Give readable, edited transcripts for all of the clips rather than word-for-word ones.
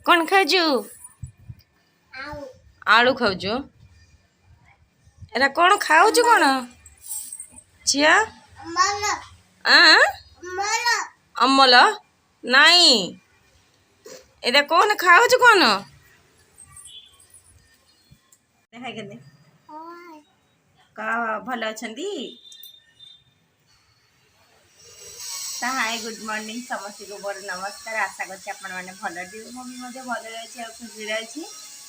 कौन खाजु आलू खाऊजु एरा कौन खाऊजु कौन झिया अमल नाई एरा कौन खाऊजु कौन भल अच्छी हाय गुड मॉर्निंग समस्त को बड़ नमस्कार आशा करछि आपण माने भल दियो मम्मी मजे भल अछि आ खुशी अछि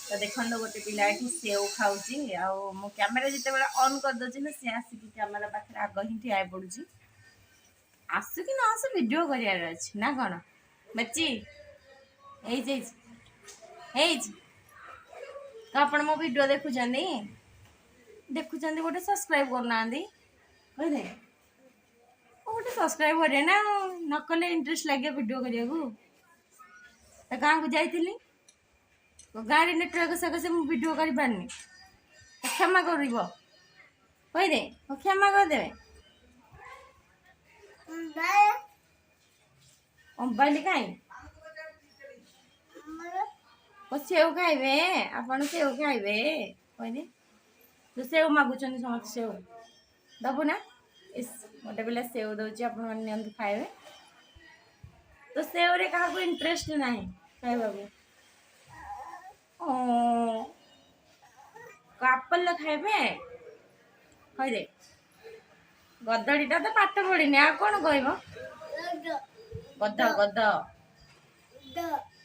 तो देखन गोटे पिला एठी सेव खाउची आ मो कैमरा जते बेला ऑन कर दोछि ना से आसी कि कैमरा पाखे आग ही ठिया पड़ुची आसु कि ना आसु वीडियो करियार अछि ना कोन बच्ची एज तो आपण मो वीडियो देखु चंदी गोटे सब्सक्राइब करना दी कहि दे गोटे सब्सक्राइब करे ना न कले इंटरेस्ट लगे वीडियो करिया तो गाँव को जाइली तो गाँव नेटवर्क सकाशे मुझे वीडियो कर पारनी तो क्षमा कर कहीदे क्षमा करदे मोबाइल कहीं सेव खाइबे आपण सेव खाइबे कहीदे तो सेव मागुच समस्त सेव दबु ना इस गोटे पिला सेव दौर आप खाए तो सेव रे क्या इंटरेस्ट ना खाइबा आपेल खाइबे कहीदे गदड़ीटा तो पाठ पढ़ी आ कौन कह गध गध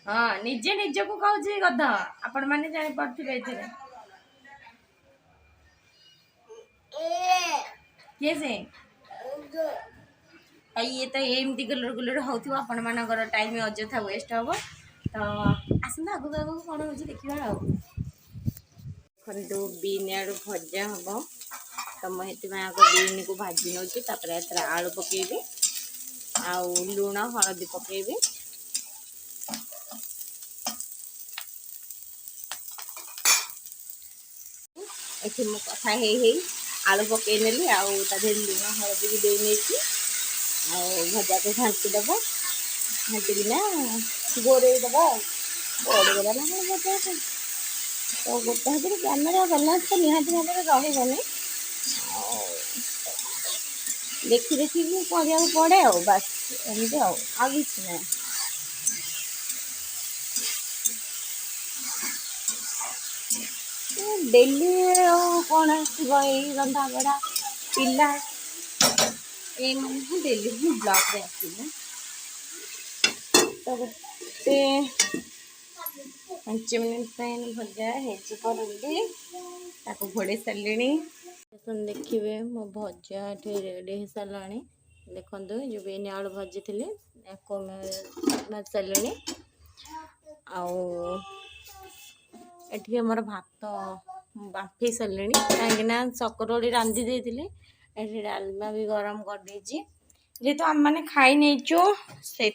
हाँ निजे निज को कहूँ गध आपण मैंने जापारे किए से ये तो एमती गुलर गुलर होगा आपण मानकर टाइम अଯଥା वेस्ट हम तो आसता आगू आगू कौन हो देखा देखो बीन आड़ू भजा हम तो मुझे आग बीन को भाजी नौपर आलू पकेबी आउ लुण हलदी पकेबी ये मो कथा आलू पकई नेली आधे लुण हलदी भी दे नहीं भजा को घाटीदेव घाटिकिना गोरेदेव गोरेगला ना भजा तो गोटे हाथ कैमेरा बालांस तो निहाती भाव रही देखी देखी पढ़ा पड़े बस एमती आ किसी ना डेली कौन आसो रंधा बड़ा पिला ये मैंने डेली ब्लॉग रे आसने तो गोटे 5 मिनट भजा हो घोड़े सारे देखिए मो भजा रेडी हो सारा देखो जो बेन आलू भाजी थी भाज सारे आठी आमर भात बाफे सारे कहीं सकरोड़ी रांधि देती डालमा भी गरम कर जेहेतु आम मैंने खाई नहीं से